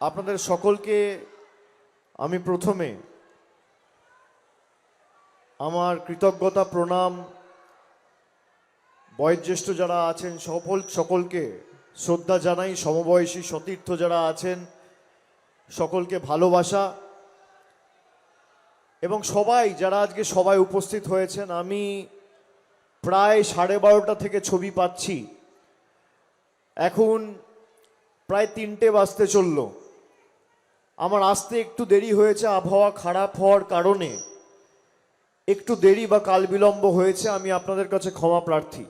আপনাদের সকলকে আমি প্রথমে আমার কৃতজ্ঞতা প্রণাম, বয়োজ্যেষ্ঠ যারা আছেন সকলকে শ্রদ্ধা জানাই, সমবয়সী সতীর্থ যারা আছেন সকলকে ভালোবাসা, এবং সবাই যারা আজকে সবাই উপস্থিত হয়েছেন। আমি প্রায় 12:30 থেকে ছবি পাচ্ছি, এখন প্রায় 3টে বাজতে চলল। আমার আসতে একটু দেরি হয়েছে, আবহাওয়া খারাপ হওয়ার কারণে একটু দেরি বা কাল বিলম্ব হয়েছে, আমি আপনাদের কাছে ক্ষমা প্রার্থী।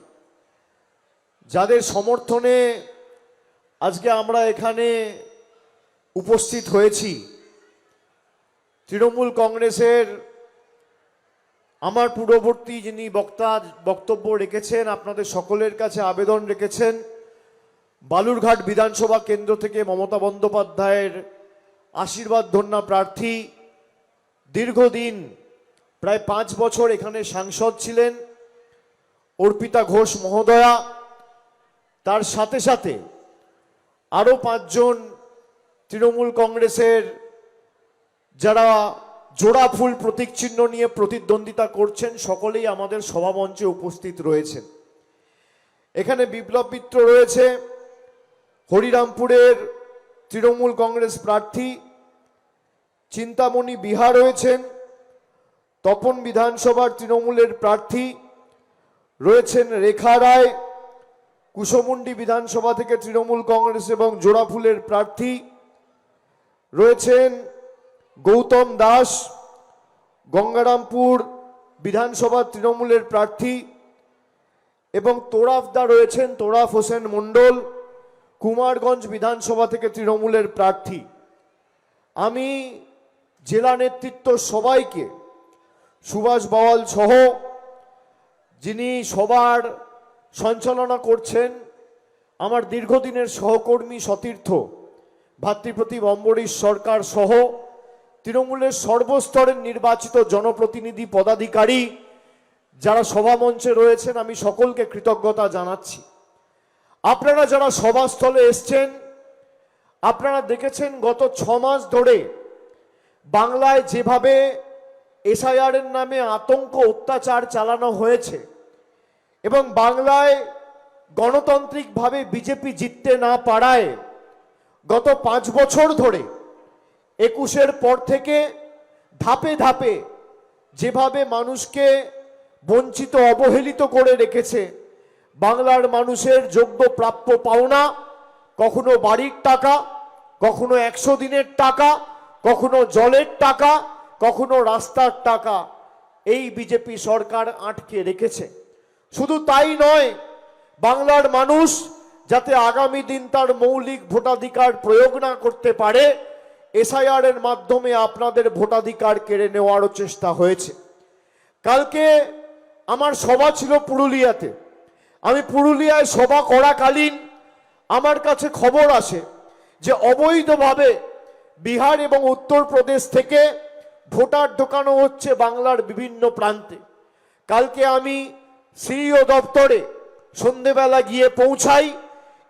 যাদের সমর্থনে আজকে আমরা এখানে উপস্থিত হয়েছি, তৃণমূল কংগ্রেসের আমার পূর্ববর্তী যিনি বক্তব্য রেখেছেন, আপনাদের সকলের কাছে আবেদন রেখেছেন, বালুরঘাট বিধানসভা কেন্দ্র থেকে মমতা বন্দ্যোপাধ্যায়ের আশীর্বাদ ধন্য প্রার্থী, দীর্ঘদিন প্রায় 5 বছর এখানে সাংসদ ছিলেন অর্পিতা ঘোষ মহোদয়া, তার সাথে সাথে আরও 5 জন তৃণমূল কংগ্রেসের যারা জোড়া ফুল প্রতীক চিহ্ন নিয়ে প্রতিদ্বন্দ্বিতা করছেন, সকলেই আমাদের সভামঞ্চে উপস্থিত রয়েছেন। এখানে বিপ্লব মিত্র রয়েছে, হরিরামপুরের তৃণমূল কংগ্রেস প্রার্থী, চিন্তামণি বিহা রয়েছেন, তপন বিধানসভার তৃণমূলের প্রার্থী রয়েছেন রেখা রায়, কুশমুন্ডি বিধানসভা থেকে তৃণমূল কংগ্রেস এবং জোড়াফুলের প্রার্থী রয়েছেন গৌতম দাস, গঙ্গারামপুর বিধানসভা তৃণমূলের প্রার্থী, এবং তোরাফদা রয়েছেন তোরাফ হোসেন মণ্ডল, কুমারগঞ্জ বিধানসভা থেকে তৃণমূলের প্রার্থী। আমি জেলা নেতৃত্ব সবাইকে, সুভাষ বাওয়াল সহ যিনি সবার সঞ্চালনা করছেন, আমার দীর্ঘদিনের সহকর্মী সতীর্থ ভাতৃপ্রতিম অম্বরীশ সরকার সহ তৃণমূলের সর্বস্তরের নির্বাচিত জনপ্রতিনিধি পদাধিকারী যারা সভামঞ্চে রয়েছেন, আমি সকলকে কৃতজ্ঞতা জানাচ্ছি। আপনারা যারা সভাস্থলে এসছেন, আপনারা দেখেছেন গত 6 মাস ধরে বাংলায় যেভাবে এসআইআর এর নামে আতঙ্ক অত্যাচার চালানো হয়েছে এবং বাংলায় গণতান্ত্রিকভাবে বিজেপি জিততে না পারায় গত 5 বছর ধরে 21-এর পর থেকে ধাপে ধাপে যেভাবে মানুষকে বঞ্চিত অবহেলিত করে রেখেছে, বাংলার মানুষের যোগ্য প্রাপ্য পাওনা, কখনো বাড়ির টাকা, কখনো 100 দিনের টাকা, কখনো জলের টাকা, কখনো রাস্তার টাকা, এই বিজেপি সরকার আটকে রেখেছে। শুধু তাই নয়, বাংলার মানুষ যাতে আগামী দিন তার মৌলিক ভোটাধিকার প্রয়োগ না করতে পারে, এসআইআর এর মাধ্যমে আপনাদের ভোটাধিকার কেড়ে নেওয়ারও চেষ্টা হয়েছে। কালকে আমার সভা ছিল পুরুলিয়াতে। আমি পুরুলিয়ায় সভা করাকালীন আমার কাছে খবর আসে যে অবৈধভাবে বিহার এবং উত্তরপ্রদেশ থেকে ভোটার ঢোকানো হচ্ছে বাংলার বিভিন্ন প্রান্তে। কালকে আমি সিইও দপ্তরে সন্ধেবেলা গিয়ে পৌঁছাই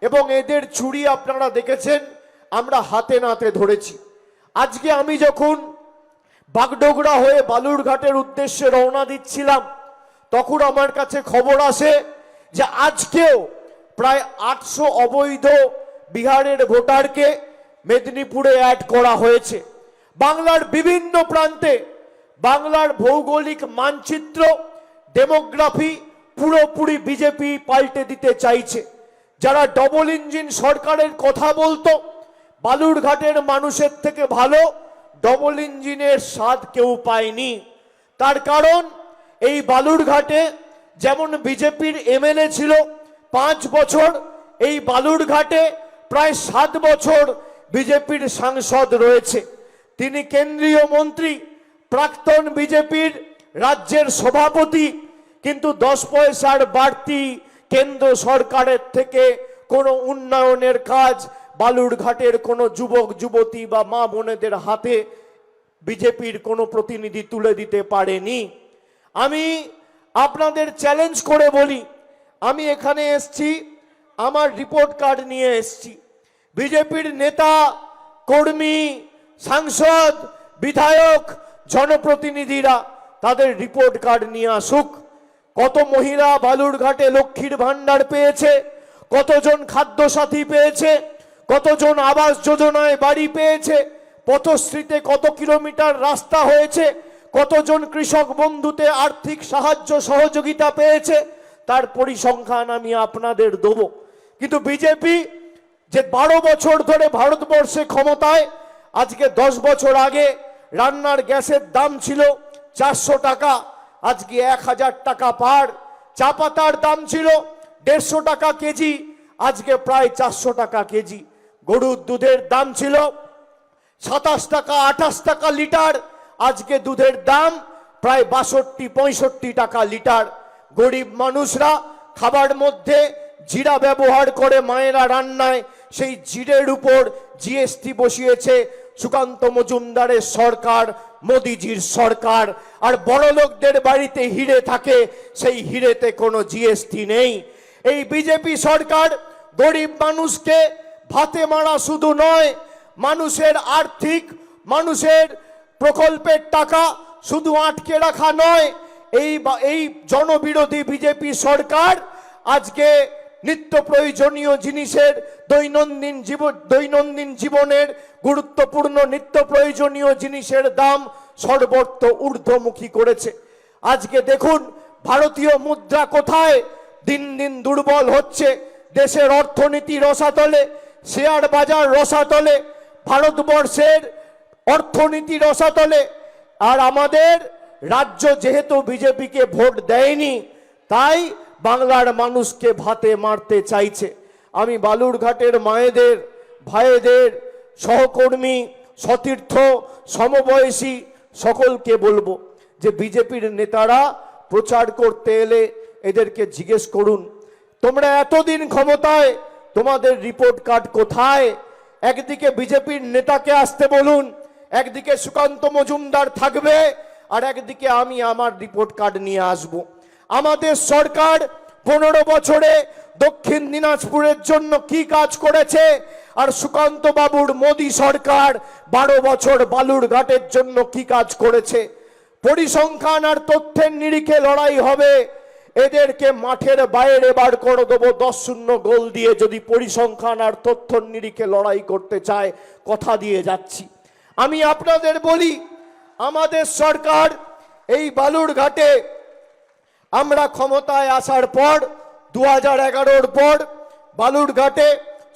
এবং এদের চুরি আপনারা দেখেছেন, আমরা হাতে নাতে ধরেছি। আজকে আমি যখন বাগডোগরা হয়ে বালুরঘাটের উদ্দেশ্যে রওনা দিচ্ছিলাম, তখন আমার কাছে খবর আসে যে আজকেও প্রায় 800 অবৈধ বিহারের ভোটারকে মেদিনীপুরে অ্যাড করা হয়েছে। বাংলার বিভিন্ন প্রান্তে বাংলার ভৌগোলিক মানচিত্র, ডেমোগ্রাফি পুরোপুরি বিজেপি পাল্টে দিতে চাইছে। যারা ডবল ইঞ্জিন সরকারের কথা বলতো, বালুরঘাটের মানুষের থেকে ভালো ডবল ইঞ্জিনের স্বাদ কেউ পায়নি। তার কারণ এই বালুরঘাটে যেমন বিজেপির এমএলএ ছিল 5 বছর, এই বালুরঘাটে প্রায় 7 বছর বিজেপির সাংসদ রয়েছে। তিনি কেন্দ্রীয় মন্ত্রী, প্রাক্তন বিজেপির রাজ্যের সভাপতি, কিন্তু 10 পয়সার বাড়তি কেন্দ্র সরকারের থেকে কোনো উন্নয়নের কাজ বালুরঘাটের কোনো যুবক যুবতী বা মা বোনেদের হাতে বিজেপির কোনো প্রতিনিধি তুলে দিতে পারেনি। আমি আপনাদের চ্যালেঞ্জ করে বলি, আমি এখানে এসছি, আমার রিপোর্ট কার্ড নিয়ে এসছি। বিজেপির নেতা কর্মী, সাংসদ, বিধায়ক, জনপ্রতিনিধিরা তাদের রিপোর্ট কার্ড নিয়ে আসুক। কত মহিলা বালুরঘাটে লক্ষ্মীর ভান্ডার পেয়েছে, কতজন খাদ্যসাথী পেয়েছে, কতজন আবাস যোজনায় বাড়ি পেয়েছে, পথশ্রীতে কত কিলোমিটার রাস্তা হয়েছে, কতজন কৃষক বন্ধুতে আর্থিক সাহায্য সহযোগিতা পেয়েছে, তার পরিসংখ্যান আমি আপনাদের দেব। কিন্তু বিজেপি যে 12 বছর ধরে ভারতবর্ষে ক্ষমতায়, আজকে 10 বছর আগে রান্নার গ্যাসের দাম ছিল 400 টাকা, আজকে 1000 টাকা পার। চা পাতার দাম ছিল 150 টাকা কেজি, আজকে প্রায় 400 টাকা কেজি। গরুর দুধের দাম ছিল 27 টাকা 28 টাকা লিটার, আজকে দুধের দাম প্রায় 62-65 টাকা লিটার। গরিব মানুষরা খাবার মধ্যে জিরা ব্যবহার করে মায়েরা রান্নায়, সেই জিরের উপর জিএসটি বসিয়েছে সুকান্ত মজুমদারের সরকার, মোদিজির সরকার। আর বড় লোকদের বাড়িতে হিরে থাকে, সেই হিরেতে কোনো জিএসটি নেই। এই বিজেপি সরকার গরিব মানুষকে ভাতে মারা শুধু নয়, মানুষের আর্থিক, মানুষের প্রকল্পের টাকা শুধু আটকে রাখা নয়, এই জনবিরোধী বিজেপি সরকার আজকে নিত্য প্রয়োজনীয় জিনিসের দৈনন্দিন জীবনের গুরুত্বপূর্ণ নিত্য প্রয়োজনীয় জিনিসের দাম সর্বত্র ঊর্ধ্বমুখী করেছে। আজকে দেখুন ভারতীয় মুদ্রা কোথায়, দিন দিন দুর্বল হচ্ছে। দেশের অর্থনীতি রসাতলে, শেয়ার বাজার রসাতলে, ভারতবর্ষের অর্থনীতি রসাতলে। আর আমাদের রাজ্য যেহেতু বিজেপিকে ভোট দেয়নি, তাই বাংলার মানুষকে ভাতে মারতে চাইছে। আমি বালুরঘাটের মায়েদের, ভাইদের, সহকর্মী, সতীর্থ, সমবয়সী সকলকে বলবো যে বিজেপির নেতারা প্রচার করতে এলে এদেরকে জিজ্ঞেস করুন, তোমরা এতদিন ক্ষমতায়, তোমাদের রিপোর্ট কার্ড কোথায়? একদিকে বিজেপির নেতাকে আসতে বলুন, একদিকে সুকান্ত মজুমদার থাকবে, আর একদিকে আমি আমার রিপোর্ট কার্ড নিয়ে আসব। আমাদের সরকার 15 বছরে দক্ষিণ দিনাজপুরের জন্য কি কাজ করেছে, আর সুকান্ত বাবুর মোদী সরকার 12 বছর বালুরঘাটের জন্য কি কাজ করেছে। পরিসংখ্যান আর তথ্যের নিরিখে লড়াই হবে। এদেরকে মাঠের বাইরে বার করে দেবো 10-0 গোল দিয়ে, যদি পরিসংখ্যান আর তথ্যের নিরিখে লড়াই করতে চায়। কথা দিয়ে যাচ্ছি। আমি আপনাদের বলি, আমাদের সরকার এই বালুরঘাটে আমরা ক্ষমতায় আসার পর 2011-র পর বালুরঘাটে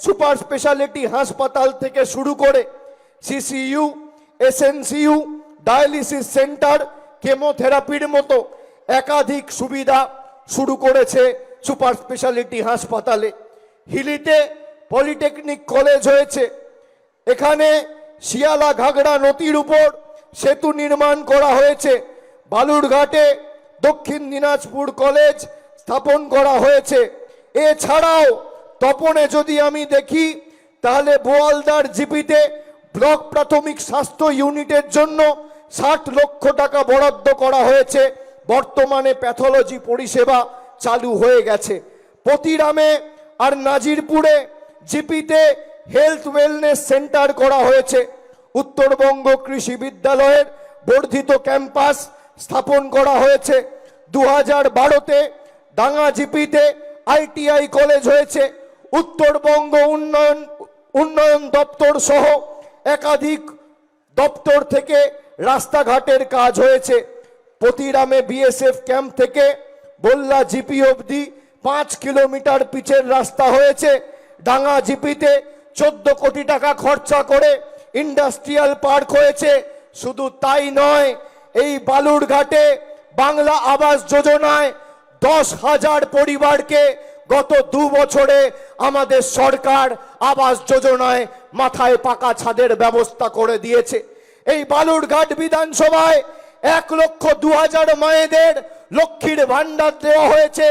সুপার স্পেশালিটি হাসপাতাল থেকে শুরু করে সিসিইউ, এসএনসিইউ, ডায়ালিসিস সেন্টার, কেমোথেরাপির মতো একাধিক সুবিধা শুরু করেছে সুপার স্পেশালিটি হাসপাতালে। হিলিতে পলিটেকনিক কলেজ হয়েছে, এখানে শিয়ালা ঘাগড়া নদীর উপর সেতু নির্মাণ করা হয়েছে। বালুরঘাটে দক্ষিণ দিনাজপুর কলেজ স্থাপন করা হয়েছে। এছাড়াও তপনে যদি আমি দেখি, তাহলে বোয়ালদার জিপিতে ব্লক প্রাথমিক স্বাস্থ্য ইউনিটের জন্য 60 লক্ষ টাকা বরাদ্দ করা হয়েছে। বর্তমানে প্যাথোলজি পরিষেবা চালু হয়ে গেছে। পতিরামে আর নাজিরপুরে জিপিতে হেলথ ওয়েলনেস সেন্টার করা হয়েছে। উত্তরবঙ্গ কৃষি বিদ্যালয়ের বর্ধিত ক্যাম্পাস স্থাপন করা হয়েছে। 2012-তে ডাঙ্গা জিপিতে আইটিআই কলেজ হয়েছে। উত্তরবঙ্গ উন্নয়ন দপ্তর সহ একাধিক দপ্তর থেকে রাস্তাঘাটের কাজ হয়েছে। পতিরামে বিএসএফ ক্যাম্প থেকে বল্লা জিপি অবধি 5 কিলোমিটার পিচের রাস্তা হয়েছে। ডাঙ্গা জিপিতে 14 কোটি টাকা খরচা করে ইন্ডাস্ট্রিয়াল পার্ক হয়েছে। শুধু তাই নয়, এই বালুরঘাটে বাংলা আবাস যোজনায় 10,000 পরিবারকে গত 2 বছরে আমাদের সরকার আবাস যোজনায় মাথায় পাকা ছাদের ব্যবস্থা করে দিয়েছে। এই বালুরঘাট বিধানসভায় 1,02,000 মায়েদের লক্ষ্মীর ভান্ডার দেওয়া হয়েছে।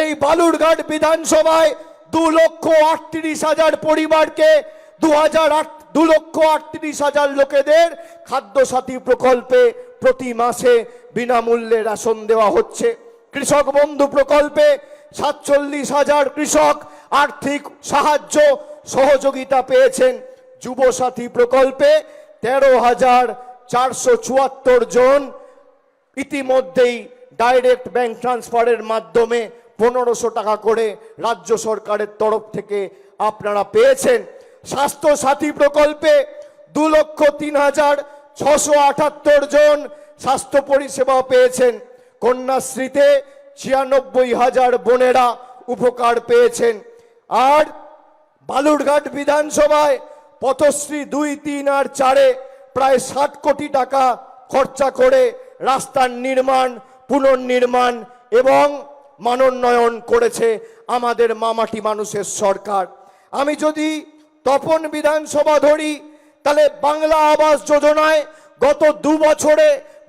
এই বালুরঘাট বিধানসভায় 2,38,000 পরিবারকে 2,38,000 লোকেদের খাদ্যসাথী প্রকল্পে প্রতি মাসে বিনামূল্যে রেশন দেওয়া হচ্ছে। কৃষক বন্ধু প্রকল্পে 47,000 কৃষক আর্থিক সাহায্য সহযোগিতা পেয়েছেন। যুবসাথী প্রকল্পে 13,474 জন ইতিমধ্যেই ডাইরেক্ট ব্যাংক ট্রান্সফারের মাধ্যমে 1500 টাকা করে রাজ্য সরকারের তরফ থেকে আপনারা পেয়েছেন। স্বাস্থ্য সাথী প্রকল্পে 2,03,678 জন স্বাস্থ্য পরিষেবা পেয়েছেন। কন্যাশ্রীতে 96,000 বোনেরা উপকার পেয়েছেন। আর বালুরঘাট বিধানসভায় পথশ্রী 2, 3 আর 4-এ প্রায় 60 কোটি টাকা খরচা করে রাস্তার নির্মাণ, পুনর্নির্মাণ এবং মানোন্নয়ন করেছে আমাদের মামাটি মানুষের সরকার। আমি যদি তপন বিধানসভা ধরি, তাহলে বাংলা আবাস যোজনায় গত 2 বছরে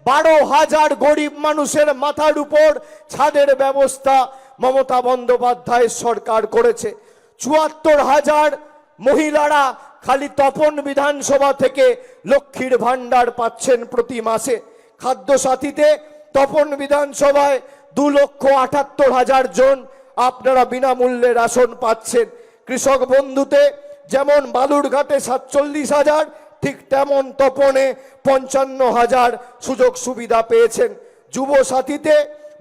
12,000 গরিব মানুষের মাথার উপর ছাদের ব্যবস্থা মমতা বন্দ্যোপাধ্যায় সরকার করেছে। 74,000 মহিলারা খালি তপন বিধানসভা থেকে লক্ষ্মীর ভান্ডার পাচ্ছেন প্রতি মাসে। খাদ্য সাথীতে তপন বিধানসভায় 2,78,000 জন আপনারা বিনামূল্যে রেশন পাচ্ছেন। কৃষক বন্ধুতে যেমন বালুরঘাটে 47,000, ঠিক তেমন তপনে 55,000 সুযোগ সুবিধা পেয়েছেন। যুব সাথীতে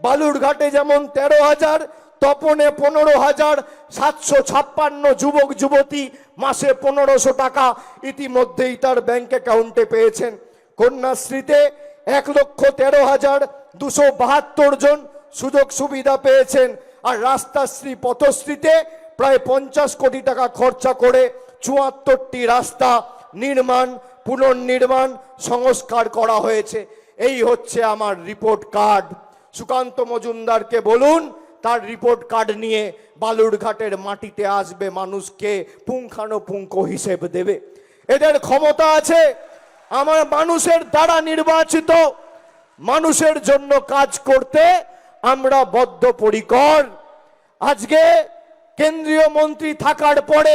বালুরঘাটে যেমন 13,000, তপনে 15,756 যুবক যুবতী মাসে 1500 টাকা ইতিমধ্যেই তার ব্যাংক অ্যাকাউন্টে পেয়েছেন। কন্যাশ্রীতে 1,13,272 জন সুযোগ সুবিধা পেয়েছেন। আর রাস্তাশ্রী পথশ্রীতে প্রায় 50 কোটি টাকা খরচা করে 74টি রাস্তা নির্মাণ, পুনর্নির্মাণ, সংস্কার করা হয়েছে। এই হচ্ছে আমার রিপোর্ট কার্ড। সুকান্ত মজুমদারকে বলুন তার রিপোর্ট কার্ড নিয়ে বালুরঘাটের মাটিতে আসবে, মানুষকে পুঙ্খানুপুঙ্খ হিসেব দেবে। এদের ক্ষমতা আছে। আমার মানুষের দ্বারা নির্বাচিত, মানুষের জন্য কাজ করতে আমরা বদ্ধপরিকর। আজকে কেন্দ্রীয় মন্ত্রী থাকার পরে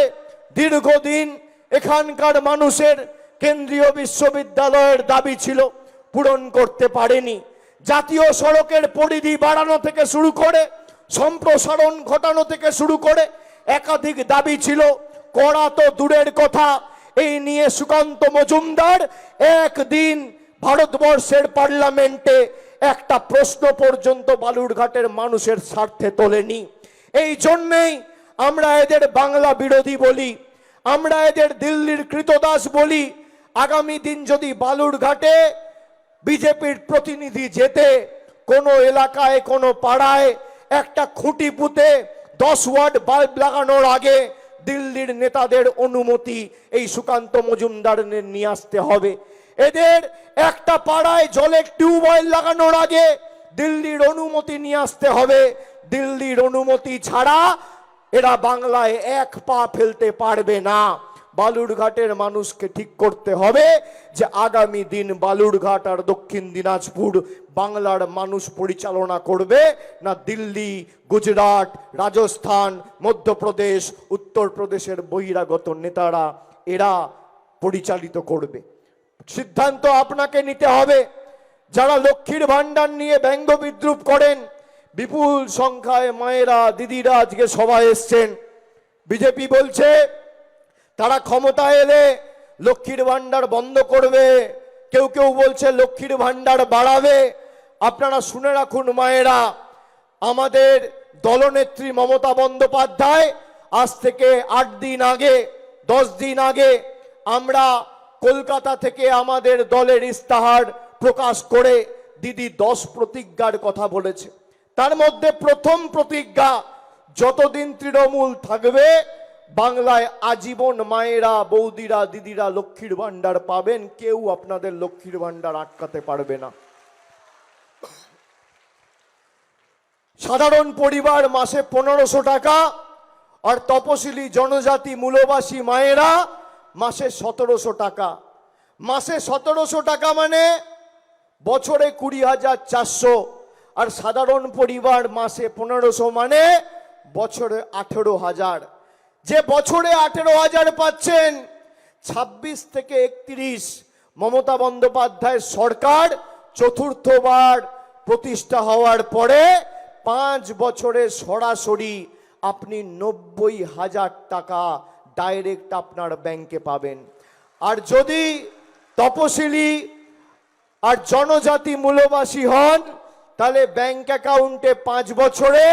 দীর্ঘদিন এখানকার মানুষের কেন্দ্রীয় বিশ্ববিদ্যালয়ের দাবি ছিল, পূরণ করতে পারেনি। জাতীয় সড়কের পরিধি বাড়ানো থেকে শুরু করে, সম্প্রসারণ ঘটানো থেকে শুরু করে একাধিক দাবি ছিল, করা তো দূরের কথা। এই নিয়ে সুকান্ত মজুমদার একদিন ভারতবর্ষের পার্লামেন্টে একটা প্রশ্ন পর্যন্ত বালুরঘাটের মানুষের স্বার্থে তোলেনি। এই জন্যেই আমরা এদের বাংলা বিরোধী বলি, আমরা এদের দিল্লির কৃতদাস বলি। আগামী দিন যদি বালুরঘাটে বিজেপির প্রতিনিধি যেতে কোনো এলাকায়, কোনো পাড়ায় একটা খুঁটি পুঁতে 10 ওয়াট বাল্ব লাগানোর আগে দিল্লির নেতাদের অনুমতি এই সুকান্ত মজুমদারের নিয়ে আসতে হবে। এদের একটা পাড়ায় জলের টিউবওয়েল লাগানোর আগে দিল্লির অনুমতি নিয়ে আসতে হবে। দিল্লির অনুমতি ছাড়া এরা বাংলায় এক পা ফেলতে পারবে না। বালুরঘাটের মানুষকে ঠিক করতে হবে যে আগামী দিন বালুরঘাট আর দক্ষিণ দিনাজপুর বাংলার মানুষ পরিচালনা করবে না দিল্লি, গুজরাট, রাজস্থান, মধ্যপ্রদেশ, উত্তরপ্রদেশের বহিরাগত নেতারা এরা পরিচালিত করবে। সিদ্ধান্ত আপনাকে নিতে হবে। যারা লক্ষ্মীর ভান্ডার নিয়ে ব্যঙ্গ বিদ্রুপ করেন, বিপুল সংখ্যায় মায়েরা, দিদিরা আজকে সভায় এসছেন। বিজেপি বলছে তারা ক্ষমতায় এলে লক্ষ্মীর ভান্ডার বন্ধ করবে, কেউ কেউ বলছে লক্ষ্মীর ভান্ডার বাড়াবে। আপনারা শুনে রাখুন মায়েরা, আমাদের দলনেত্রী মমতা বন্দ্যোপাধ্যায় আজ থেকে 8 দিন আগে, 10 দিন আগে আমরা কলকাতা থেকে আমাদের দলের ইস্তাহার প্রকাশ করে দিদি 10 প্রতিজ্ঞার কথা বলেছে। তার মধ্যে প্রথম প্রতিজ্ঞা, যতদিন তৃণমূল থাকবে বাংলায় আজীবন মায়েরা, বৌদিরা, দিদিরা লক্ষ্মীর ভান্ডার পাবেন, কেউ আপনাদের লক্ষ্মীর ভান্ডার আটকাতে পারবে না। সাধারণ পরিবার মাসে 1500 টাকা, আর তপশিলি জনজাতি মূলবাসী মায়েরা মাসে 1700 টাকা। মাসে 1700 টাকা মানে বছরে 20,400, আর সাধারণ পরিবার মাসে 1500 মানে বছরে 18,000। যে বছরে 18,000 পাচ্ছেন, 26 থেকে 31 মমতা বন্দ্যোপাধ্যায় সরকার চতুর্থবার প্রতিষ্ঠা হওয়ার পরে 5 বছরে সরাসরি আপনি 90,000 টাকা ডাইরেক্ট আপনার ব্যাংকে পাবেন। আর যদি তপশিলি আর জনজাতি মূলবাসী হন তাহলে ব্যাংক অ্যাকাউন্টে 5 বছরে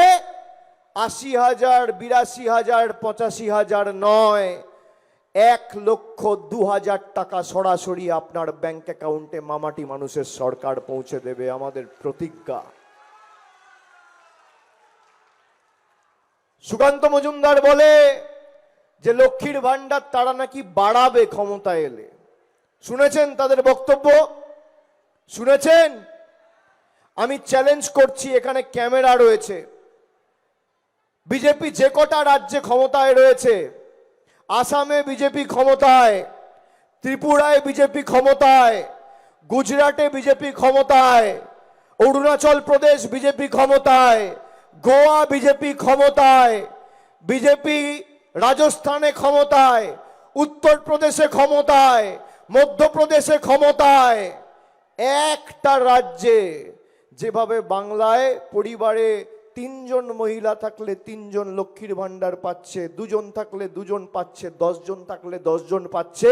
80,000, 82,000, 85,000 নয়, 1,02,000 টাকা সরাসরি আপনার ব্যাংক অ্যাকাউন্টে মামাটি মানুষের সরকার পৌঁছে দেবে, আমাদের প্রতিজ্ঞা। সুকান্ত মজুমদার বলে যে লক্ষ্মীর ভান্ডার তারা নাকি বাড়াবে ক্ষমতায় এলে। শুনেছেন তাদের বক্তব্য? শুনেছেন? আমি চ্যালেঞ্জ করছি, এখানে ক্যামেরা রয়েছে, বিজেপি যে কটা রাজ্যে ক্ষমতায় রয়েছে, আসামে বিজেপি ক্ষমতায়, ত্রিপুরায় বিজেপি ক্ষমতায়, গুজরাটে বিজেপি ক্ষমতায়, অরুণাচল প্রদেশ বিজেপি ক্ষমতায়, গোয়া বিজেপি ক্ষমতায়, বিজেপি রাজস্থানে ক্ষমতায়, উত্তরপ্রদেশে ক্ষমতায়, মধ্যপ্রদেশে ক্ষমতায়, একটা রাজ্যে যেভাবে বাংলায় পরিবারে 3 জন মহিলা থাকলে 3 জন লক্ষ্মীর ভান্ডার পাচ্ছে, 2 জন থাকলে 2 জন পাচ্ছে, 10 জন থাকলে 10 জন পাচ্ছে,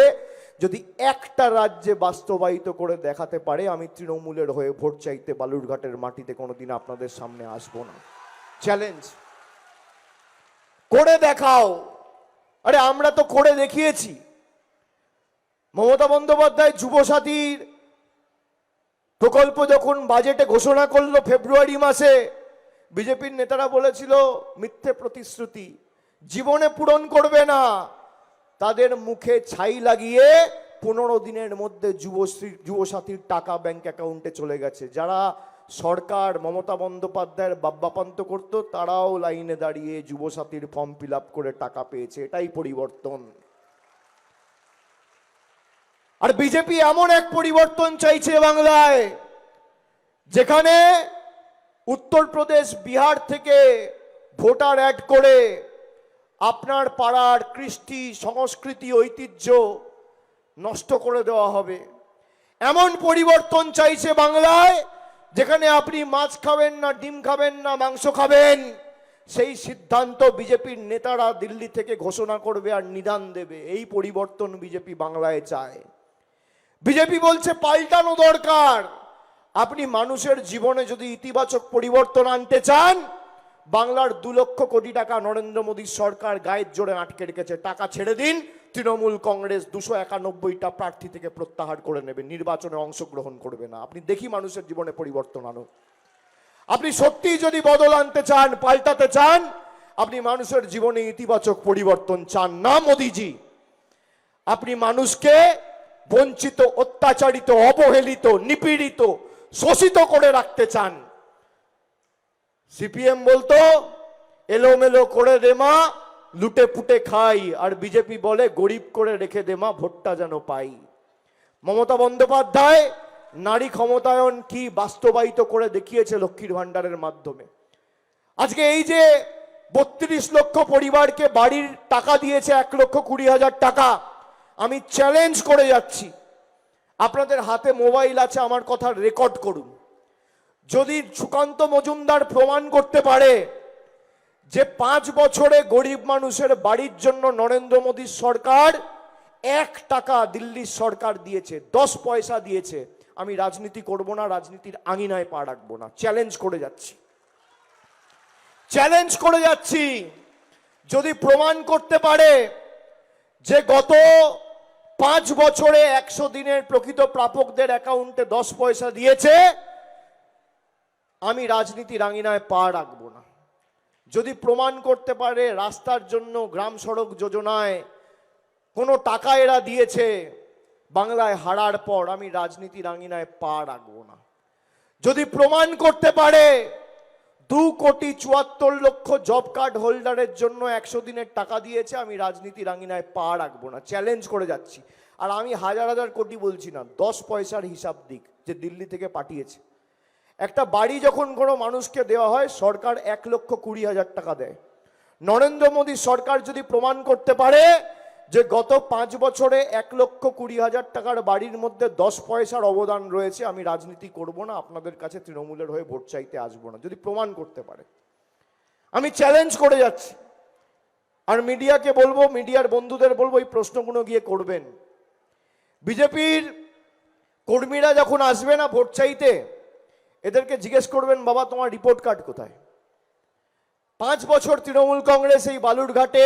যদি একটা রাজ্যে বাস্তবায়িত করে দেখাতে পারে, আমি তৃণমূলের হয়ে ভোট চাইতে বালুরঘাটের মাটিতে কোনোদিন আপনাদের সামনে আসবো না। চ্যালেঞ্জ করে দেখাও। আরে আমরা তো করে দেখিয়েছি। মমতা বন্দ্যোপাধ্যায় যুবসাথীর প্রকল্প যখন বাজেটে ঘোষণা করলো ফেব্রুয়ারি মাসে, বিজেপির নেতারা বলেছিল মিথ্যে প্রতিশ্রুতি, জীবনে পূরণ করবে না। তাদের মুখে ছাই লাগিয়ে 15 দিনের মধ্যে যুবসাথীর টাকা ব্যাংক অ্যাকাউন্টে চলে গেছে। যারা সরকার মমতা বন্দ্যোপাধ্যায়ের বাব্যাপান্ত করত, তারাও লাইনে দাঁড়িয়ে যুবসাথীর ফর্ম ফিল আপ করে টাকা পেয়েছে। এটাই পরিবর্তন। আর বিজেপি এমন এক পরিবর্তন চাইছে বাংলায়, যেখানে উত্তরপ্রদেশ, বিহার থেকে ভোটার অ্যাড করে আপনার পাড়ার কৃষ্টি, সংস্কৃতি, ঐতিহ্য নষ্ট করে দেওয়া হবে। এমন পরিবর্তন চাইছে বাংলায়, যেখানে আপনি মাছ খাবেন না, ডিম খাবেন না, মাংস খাবেন, সেই সিদ্ধান্ত বিজেপির নেতারা দিল্লি থেকে ঘোষণা করবে আর নিদান দেবে। এই পরিবর্তন বিজেপি বাংলায় চায়। বিজেপি বলছে পাল্টানো দরকার। আপনি মানুষের জীবনে যদি ইতিবাচক পরিবর্তন আনতে চান, বাংলার 2 লক্ষ কোটি টাকা নরেন্দ্র মোদীর সরকার গায়ের জোরে আটকে রেখেছে, টাকা ছেড়ে দিন। তৃণমূল কংগ্রেস 291টা প্রার্থী থেকে প্রত্যাহার করে নেবে, নির্বাচনে অংশগ্রহণ করবে না। আপনি দেখি মানুষের জীবনে পরিবর্তন আনো। আপনি সত্যিই যদি বদল আনতে চান, পাল্টাতে চান, আপনি মানুষের জীবনে ইতিবাচক পরিবর্তন চান না মোদিজি, আপনি মানুষকে বঞ্চিত, অত্যাচারিত, অবহেলিত, নিপীড়িত, শোষিত করে রাখতে চান। সিপিএম বলতো এলোমেলো করে দে মা, লুটে পুটে খাই, আর বিজেপি বলে গরিব করে রেখে দে মা, ভোটটা যেন পাই। মমতা বন্দ্যোপাধ্যায় নারী ক্ষমতায়ন কি বাস্তবায়িত করে দেখিয়েছে লক্ষ্মীর ভান্ডারের মাধ্যমে। আজকে এই যে 32 লক্ষ পরিবারকে বাড়ির টাকা দিয়েছে, 1,20,000 টাকা, আমি চ্যালেঞ্জ করে যাচ্ছি, আপনাদের হাতে মোবাইল আছে, আমার কথা রেকর্ড করুন। যদি সুকান্ত মজুমদার প্রমাণ করতে পারে যে 5 বছরে গরিব মানুষের বাড়ির জন্য নরেন্দ্র মোদীর সরকার 1 টাকা দিল্লির সরকার দিয়েছে, 10 পয়সা দিয়েছে, আমি রাজনীতি করব না, রাজনীতির আঙিনায় পা রাখবো না। চ্যালেঞ্জ করে যাচ্ছি, চ্যালেঞ্জ করে যাচ্ছি। যদি প্রমাণ করতে পারে যে গত 5 বছরে 100 দিনের প্রকৃত প্রাপকদের অ্যাকাউন্টে 10 পয়সা দিয়েছে, আমি রাজনীতির আঙিনায় পা রাখবো না। যদি প্রমাণ করতে পারে রাস্তার জন্য, গ্রাম সড়ক যোজনায় কোনো টাকা এরা দিয়েছে বাংলায় হারার পর, আমি রাজনীতির আঙিনায় পা রাখবো না। যদি প্রমাণ করতে পারে 2,74,00,000 জব কার্ড হোল্ডারের জন্য 100 দিনের টাকা দিয়েছে, আমি রাজনীতির আঙিনায় পা রাখবো না। চ্যালেঞ্জ করে যাচ্ছি। আর আমি হাজার হাজার কোটি বলছি না, 10 পয়সার হিসাব দিক যে দিল্লি থেকে পাঠিয়েছে। একটা বাড়ি যখন কোনো মানুষকে দেওয়া হয়, সরকার 1,20,000 টাকা দেয়। নরেন্দ্র মোদী সরকার যদি প্রমাণ করতে পারে যে গত 5 বছরে 1,20,000 টাকার বাড়ির মধ্যে 10 পয়সার অবদান রয়েছে, আমি রাজনীতি করব না, আপনাদের কাছে তৃণমূলের হয়ে ভোট চাইতে আসবো না। যদি প্রমাণ করতে পারে, আমি চ্যালেঞ্জ করে যাচ্ছি। আর মিডিয়াকে বলবো, মিডিয়ার বন্ধুদের বলবো, এই প্রশ্নগুলো গিয়ে করবেন। বিজেপির কর্মীরা যখন আসবে না ভোট চাইতে, এদেরকে জিজ্ঞেস করবেন, বাবা তোমার রিপোর্ট কার্ড কোথায়? 5 বছর তৃণমূল কংগ্রেস এই বালুরঘাটে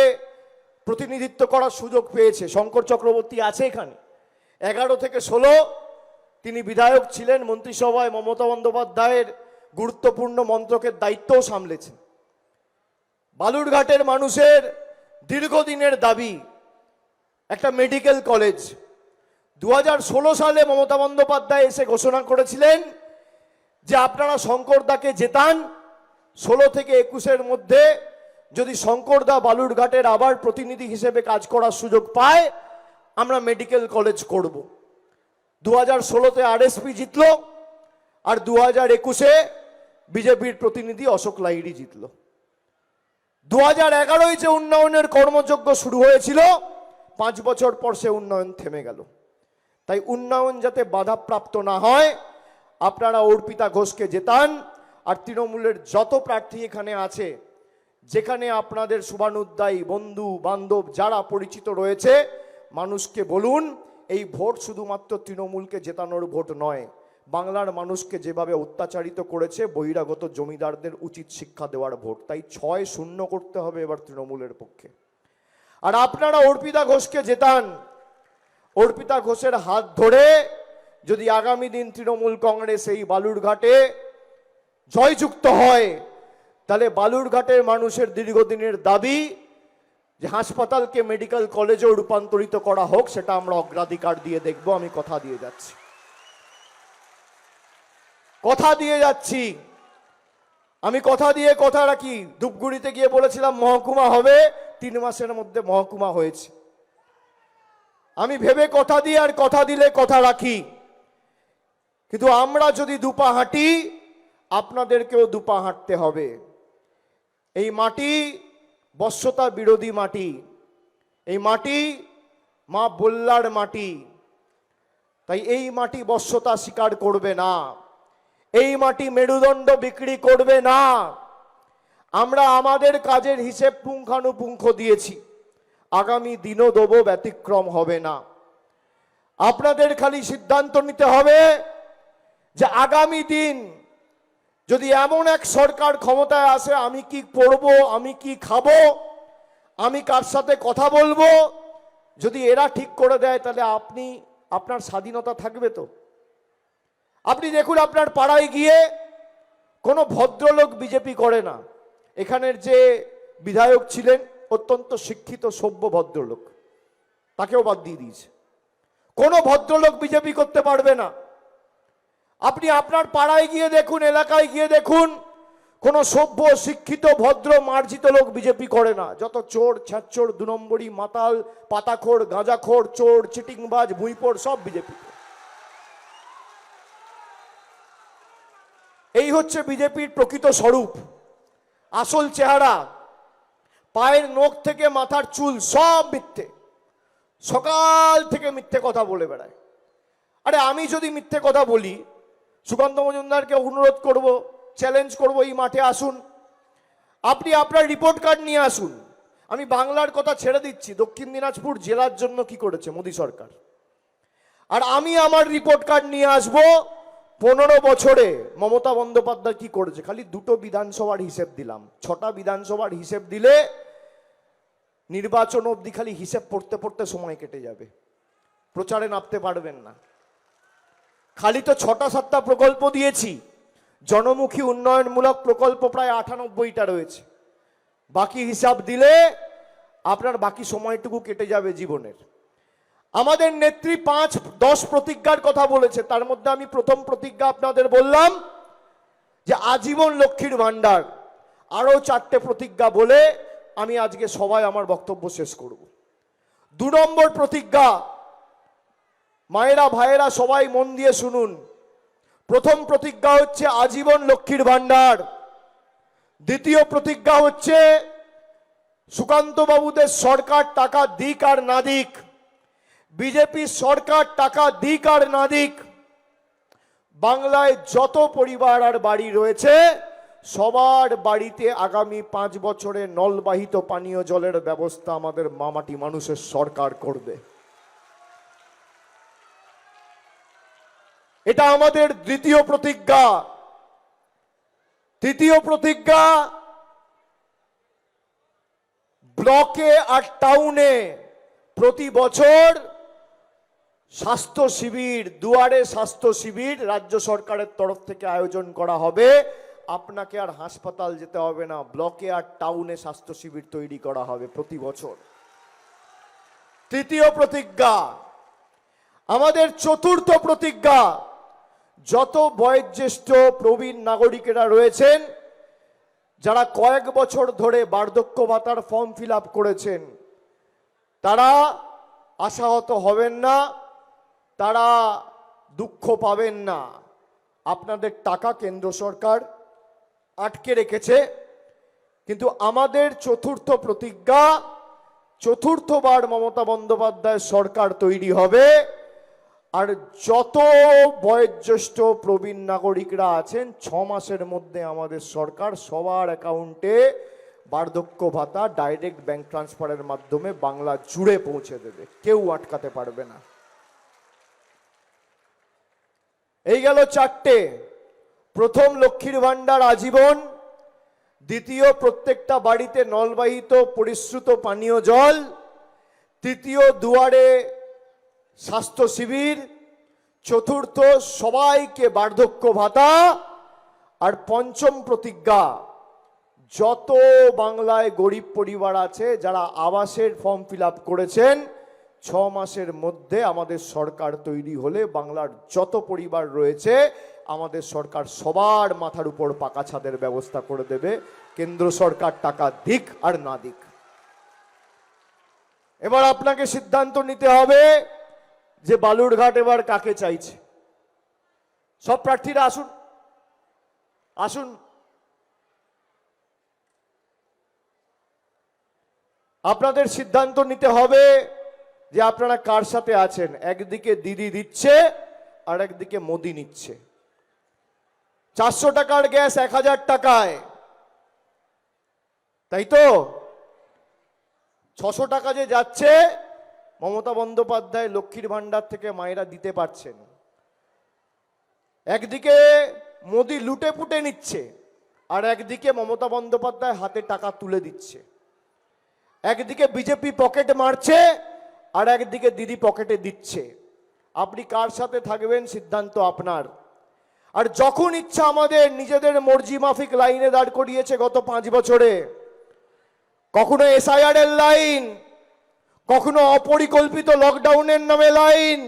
প্রতিনিধিত্ব করার সুযোগ পেয়েছে। শঙ্কর চক্রবর্তী আছে এখানে, 11 থেকে 16 তিনি বিধায়ক ছিলেন, মন্ত্রিসভায় মমতা বন্দ্যোপাধ্যায়ের গুরুত্বপূর্ণ মন্ত্রকের দায়িত্বও সামলেছেন। বালুরঘাটের মানুষের দীর্ঘদিনের দাবি একটা মেডিকেল কলেজ। 2016 সালে মমতা বন্দ্যোপাধ্যায় এসে ঘোষণা করেছিলেন যে আপনারা শঙ্করদাকে জেতান, 16 থেকে 21-এর মধ্যে যদি শঙ্করদা বালুরঘাটের আবার প্রতিনিধি হিসেবে কাজ করার সুযোগ পায় আমরা মেডিকেল কলেজ করব। 2016-তে আরএসপি জিতলো, আর 2021-এ বিজেপির প্রতিনিধি অশোক লাহিড়ী জিতলো। 2011-য় যে উন্নয়নের কর্মযজ্ঞ শুরু হয়েছিল, 5 বছর পর সে উন্নয়ন থেমে গেল। তাই উন্নয়ন যাতে বাধাপ্রাপ্ত না হয়, আপনারা অর্পিতা ঘোষকে জেতান। আর তৃণমূলের যত প্রার্থী এখানে আছে, যেখানে আপনাদের শুভানুধ্যায়ী বন্ধু বান্ধব যারা পরিচিত রয়েছে, মানুষকে বলুন এই ভোট শুধুমাত্র তৃণমূলকে জেতানোর ভোট নয়, বাংলার মানুষকে যেভাবে অত্যাচারিত করেছে বহিরাগত জমিদারদের উচিত শিক্ষা দেওয়ার ভোট। তাই 6-0 করতে হবে এবার তৃণমূলের পক্ষে। আর আপনারা অর্পিতা ঘোষকে জেতান। অর্পিতা ঘোষের হাত ধরে যদি আগামী দিন তৃণমূল কংগ্রেস এই বালুরঘাটে জয়যুক্ত হয়, তাহলে বালুরঘাটের মানুষের দীর্ঘদিনের দাবি যে হাসপাতালকে মেডিকেল কলেজেও রূপান্তরিত করা হোক, সেটা আমরা অগ্রাধিকার দিয়ে দেখব। আমি কথা দিয়ে যাচ্ছি, কথা দিয়ে যাচ্ছি, আমি কথা দিয়ে কথা রাখি। ধূপগুড়িতে গিয়ে বলেছিলাম মহকুমা হবে, 3 মাসের মধ্যে মহকুমা হয়েছে। আমি ভেবে কথা দিই, আর কথা দিলে কথা রাখি। কিন্তু আমরা যদি দুপা হাঁটি, আপনাদেরকেও দুপা হাঁটতে হবে। এই মাটি বশ্যতা বিরোধী মাটি, এই মাটি মা বল্লার মাটি। তাই এই মাটি বশ্যতা স্বীকার করবে না, এই মাটি মেরুদণ্ড বিক্রি করবে না। আমরা আমাদের কাজের হিসেব পুঙ্খানুপুঙ্খ দিয়েছি, আগামী দিনও দেবো, ব্যতিক্রম হবে না। আপনাদের খালি সিদ্ধান্ত নিতে হবে যে আগামী দিন যদি এমন এক সরকার ক্ষমতায় আসে, আমি কি পড়বো, আমি কি খাবো, আমি কার সাথে কথা বলবো, যদি এরা ঠিক করে দেয়, তাহলে আপনি আপনার স্বাধীনতা থাকবে তো? আপনি দেখুন আপনার পাড়ায় গিয়ে কোনো ভদ্রলোক বিজেপি করে না। এখানের যে বিধায়ক ছিলেন অত্যন্ত শিক্ষিত সভ্য ভদ্রলোক, তাকেও বাদ দিয়ে দিয়েছে। কোনো ভদ্রলোক বিজেপি করতে পারবে না। আপনি আপনার পাড়ায় গিয়ে দেখুন, এলাকায় গিয়ে দেখুন, কোনো সভ্য শিক্ষিত ভদ্র মার্জিত লোক বিজেপি করে না। যত চোর ছ্যাঁচোর 2 নম্বরই মাতাল পাতাখোর গাঁজাখোর চোর চিটিংবাজ ভুঁইপোড় সব বিজেপি। এই হচ্ছে বিজেপির প্রকৃত স্বরূপ, আসল চেহারা। পায়ের নখ থেকে মাথার চুল সব মিথ্যে, সকাল থেকে মিথ্যে কথা বলে বেড়ায়। আরে আমি যদি মিথ্যে কথা বলি, সুকান্ত মজুমদারকে অনুরোধ করব, চ্যালেঞ্জ করব, এই মাঠে আসুন, আপনি আপনার রিপোর্ট কার্ড নিয়ে আসুন। আমি বাংলার কথা ছেড়ে দিচ্ছি, দক্ষিণ দিনাজপুর জেলার জন্য কি করেছে মোদী সরকার, আর আমি আমার রিপোর্ট কার্ড নিয়ে আসব 15 বছরে মমতা বন্দ্যোপাধ্যায় কি করেছে। খালি 2টো বিধানসভার হিসেব দিলাম, 6টা বিধানসভার হিসেব দিলে নির্বাচন অবধি খালি হিসেব পড়তে পড়তে সময় কেটে যাবে, প্রচারে নামতে পারবেন না। খালি তো 6টা-7টা প্রকল্প দিয়েছি, জনমুখী উন্নয়নমূলক প্রকল্প প্রায় 98টা রয়েছে। বাকি হিসাব দিলে আপনার বাকি সময়টুকু কেটে যাবে জীবনের। আমাদের নেত্রী 5-10 প্রতিজ্ঞার কথা বলেছে, তার মধ্যে আমি প্রথম প্রতিজ্ঞা আপনাদের বললাম যে আজীবন লক্ষ্মীর ভান্ডার। আরো 4টে প্রতিজ্ঞা বলে আমি আজকে সবাই আমার বক্তব্য শেষ করব। 2 নম্বর প্রতিজ্ঞা, মায়েরা ভাইয়েরা সবাই মন দিয়ে শুনুন। প্রথম প্রতিজ্ঞা হচ্ছে আজীবন লক্ষ্মীর ভান্ডার। দ্বিতীয় প্রতিজ্ঞা হচ্ছে সুকান্ত বাবুদের সরকার টাকা দিক আর না দিক, বিজেপি সরকার টাকা দিক আর না দিক, বাংলায় যত পরিবার আর বাড়ি রয়েছে সবার বাড়িতে আগামী 5 বছরে নলবাহিত পানীয় জলের ব্যবস্থা আমাদের মামাটি মানুষের সরকার করবে। এটা আমাদের দ্বিতীয় প্রতিজ্ঞা। তৃতীয় প্রতিজ্ঞা, ব্লকে আর টাউনে প্রতি বছর স্বাস্থ্য শিবির, দুয়ারে স্বাস্থ্য শিবির রাজ্য সরকারের তরফ থেকে আয়োজন করা হবে। আপনাকে আর হাসপাতাল যেতে হবে না, ব্লকে আর টাউনে স্বাস্থ্য শিবির তৈরি করা হবে প্রতি বছর। তৃতীয় প্রতিজ্ঞা। আমাদের চতুর্থ প্রতিজ্ঞা, যত বয়োজ্যেষ্ঠ প্রবীণ নাগরিকেরা রয়েছেন, যারা কয়েক বছর ধরে বার্ধক্য ভাতার ফর্ম ফিল আপ করেছেন, তারা আশাহত হবেন না, তারা দুঃখ পাবেন না। আপনাদের টাকা কেন্দ্র সরকার আটকে রেখেছে, কিন্তু আমাদের চতুর্থ প্রতিজ্ঞা, চতুর্থবার মমতা বন্দ্যোপাধ্যায় সরকার তৈরি হবে, আর যত বয়োজ্যেষ্ঠ প্রবীণ নাগরিকরা আছেন 6 মাসের মধ্যে আমাদের সরকার সবার অ্যাকাউন্টে বার্ধক্য ভাতা ডাইরেক্ট ব্যাংক ট্রান্সফারের মাধ্যমে বাংলা জুড়ে পৌঁছে দেবে, কেউ আটকাতে পারবে না। এই গেল 4টে। প্রথম, লক্ষ্মীর ভান্ডার আজীবন। দ্বিতীয়, প্রত্যেকটা বাড়িতে নলবাহিত পরিশ্রুত পানীয় জল। তৃতীয়, দুয়ারে স্বাস্থ্য শিবির। চতুর্থ, সবাইকে বার্ধক্য ভাতা। আর পঞ্চম প্রতিজ্ঞা, যত বাংলায় গরিব পরিবার আছে যারা আবাসের ফর্ম ফিল আপ করেছেন, 6 মাসের মধ্যে আমাদের সরকার তৈরি হলে বাংলার যত পরিবার রয়েছে আমাদের সরকার সবার মাথার উপর পাকা ছাদের ব্যবস্থা করে দেবে, কেন্দ্র সরকার টাকা দিক আর না দিক। এবার আপনাকে সিদ্ধান্ত নিতে হবে যে বালুরঘাট এবার কাকে চাইছে। সব প্রার্থীরা আসুন, আসুন। আপনাদের সিদ্ধান্ত নিতে হবে যে আপনারা কার সাথে আছেন। একদিকে দিদি দিচ্ছে আর একদিকে মোদি নিচ্ছে। 400 টাকার গ্যাস 1000 টাকায়, তাই তো? 600 টাকা যে যাচ্ছে, মমতা বন্দ্যোপাধ্যায় লক্ষ্মীর ভান্ডার থেকে মায়েরা দিতে পারছেন। একদিকে মোদি লুটে পুটে নিচ্ছে, আর একদিকে মমতা বন্দ্যোপাধ্যায় হাতে টাকা তুলে দিচ্ছে। একদিকে বিজেপি পকেট মারছে, আর একদিকে দিদি পকেটে দিচ্ছে। আপনি কার সাথে থাকবেন সিদ্ধান্ত আপনার। আর যখন ইচ্ছা আমাদের নিজেদের মর্জি মাফিক লাইনে দাঁড় করিয়েছে গত 5 বছরে। কখনো এসআইআর এর লাইন, কখনো অপরিকল্পিত লকডাউনের নামে লাইন,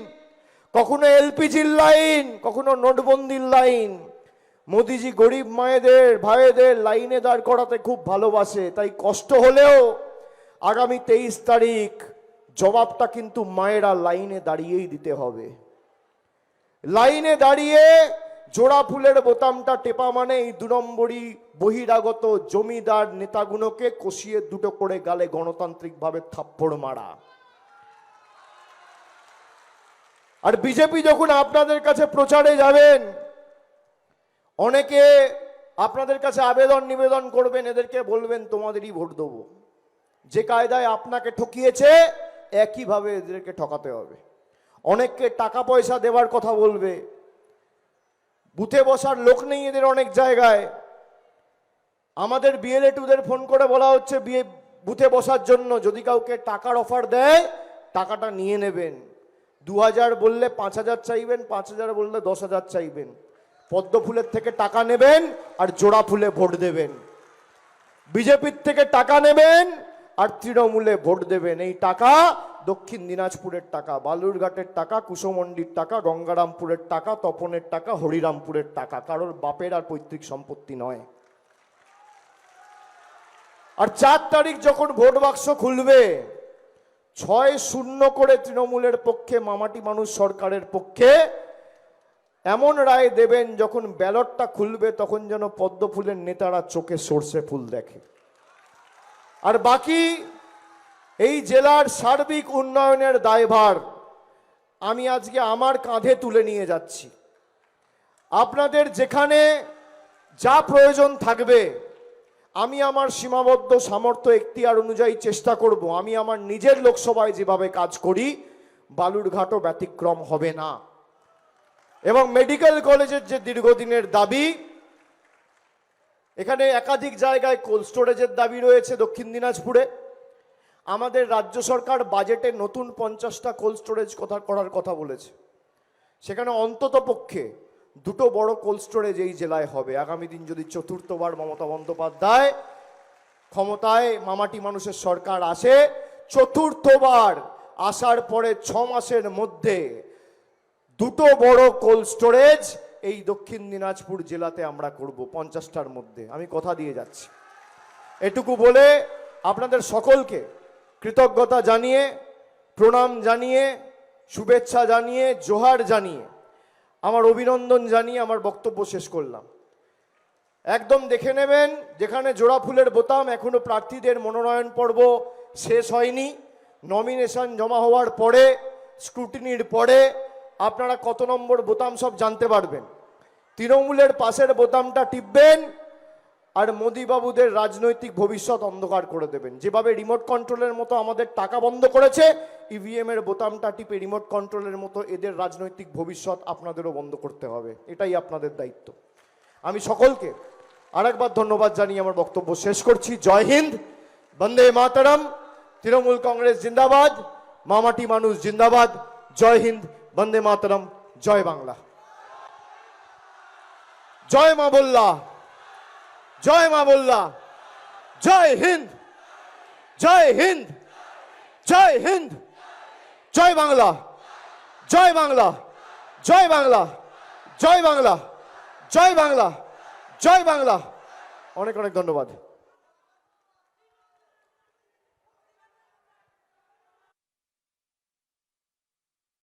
কখনো এলপিজির লাইন, কখনো নোটবন্দির লাইন। মোদিজি গরিব মায়েদের ভাইদের লাইনে দাঁড় করাতে খুব ভালোবাসে, তাই কষ্ট হলেও আগামী 23 তারিখ জবাবটা কিন্তু মায়েরা লাইনে দাঁড়িয়েই দিতে হবে। লাইনে দাঁড়িয়ে জোড়া ফুলের বোতামটা টেপা মানে এই 2 নম্বরই বহিরাগত জমিদার নেতাগুলোকে কষিয়ে 2টো করে গালে গণতান্ত্রিকভাবে থাপ্পড় মারা। আর বিজেপি যখন আপনাদের কাছে প্রচারে যাবেন, অনেকে আপনাদের কাছে আবেদন নিবেদন করবেন, এদেরকে বলবেন তোমাদেরই ভোট দেবো। যে কায়দায় আপনাকে ঠকিয়েছে একইভাবে এদেরকে ঠকাতে হবে। অনেককে টাকা পয়সা দেওয়ার কথা বলবে, বুথে বসার লোক নেই এদের অনেক জায়গায়। আমাদের বিএলএ2দের ফোন করে বলা হচ্ছে বুথে বসার জন্য, যদি কাউকে টাকার অফার দেয় টাকাটা নিয়ে নেবেন। 2000 বললে 5000 চাইবেন, 5000 বললে 10,000 চাইবেন। পদ্ম ফুলের থেকে টাকা নেবেন আর জোড়া ফুলে ভোট দেবেন। বিজেপির থেকে টাকা নেবেন আর তৃণমূলে ভোট দেবেন। এই টাকা দক্ষিণ দিনাজপুরের টাকা, বালুরঘাটের টাকা, কুশমন্ডির টাকা, গঙ্গারামপুরের টাকা, তপনের টাকা, হরিরামপুরের টাকা, কারোর বাপের আর পৈতৃক সম্পত্তি নয়। আর 4 তারিখ যখন ভোট বাক্স খুলবে, 6-0 করে তৃণমূলের পক্ষে, মামাটি মানুষ সরকারের পক্ষে এমন রায় দেবেন, যখন ব্যালটটা খুলবে তখন যেন পদ্ম ফুলের নেতারা চোখে সর্ষে ফুল দেখে। আর বাকি এই জেলার সার্বিক উন্নয়নের দায়ভার আমি আজকে আমার কাঁধে তুলে নিয়ে যাচ্ছি। আপনাদের যেখানে যা প্রয়োজন থাকবে আমি আমার সীমাবদ্ধ সামর্থ্য এখতিয়ার অনুযায়ী চেষ্টা করব। আমি আমার নিজের লোকসভায় যেভাবে কাজ করি বালুরঘাটও ব্যতিক্রম হবে না। এবং মেডিকেল কলেজের যে দীর্ঘদিনের দাবি, এখানে একাধিক জায়গায় কোল্ড স্টোরেজের দাবি রয়েছে দক্ষিণ দিনাজপুরে। আমাদের রাজ্য সরকার বাজেটে নতুন 50টা কোল্ড স্টোরেজ করার কথা বলেছে। সেখানে অন্তত পক্ষে 2টো বড় কোল্ড স্টোরেজ এই জেলায় হবে। আগামী দিন যদি চতুর্থবার মমতা বন্দ্যোপাধ্যায় ক্ষমতায় মামাটি মানুষের সরকার আসে, চতুর্থবার আসার পরে 6 মাসের মধ্যে 2টো বড় কোল্ড স্টোরেজ এই দক্ষিণ দিনাজপুর জেলাতে আমরা করব 50টার মধ্যে, আমি কথা দিয়ে যাচ্ছি। এটুকু বলে আপনাদের সকলকে কৃতজ্ঞতা জানিয়ে, প্রণাম জানিয়ে, শুভেচ্ছা জানিয়ে, জোহার জানিয়ে, আমার অভিনন্দন জানিয়ে আমার বক্তব্য শেষ করলাম। একদম দেখে নেবেন, যেখানে জোড়া ফুলের বোতাম, এখনো প্রার্থীদের মনোনয়ন পর্ব শেষ হয়নি। নমিনেশন জমা হওয়ার পরে, স্ক্রুটিনির পরে আপনারা কত নম্বর বোতাম সব জানতে পারবেন। তৃণমূলের পাশের বোতামটা টিপবেন আর মোদিবাবুদের রাজনৈতিক ভবিষ্যৎ অন্ধকার করে দেবেন। যেভাবে রিমোট কন্ট্রোলের মতো আমাদের টাকা বন্ধ করেছে, ইভিএম এর বোতামটা টিপে রিমোট কন্ট্রোলের মতো এদের রাজনৈতিক ভবিষ্যৎ আপনাদেরও বন্ধ করতে হবে। এটাই আপনাদের দায়িত্ব। আমি সকলকে আরেকবার ধন্যবাদ জানিয়ে আমার বক্তব্য শেষ করছি। জয় হিন্দ, বন্দে মাতরম, তৃণমূল কংগ্রেস জিন্দাবাদ, মামাটি মানুষ জিন্দাবাদ। জয় হিন্দ, বন্দে মাতরম, জয় বাংলা। জয় মা বল্লা, জয় মা বল্লা, জয় হিন্দ, জয় হিন্দ, জয় হিন্দ, জয় বাংলা, জয় বাংলা, জয় বাংলা, জয় বাংলা, জয় বাংলা, জয় বাংলা। অনেক অনেক ধন্যবাদ।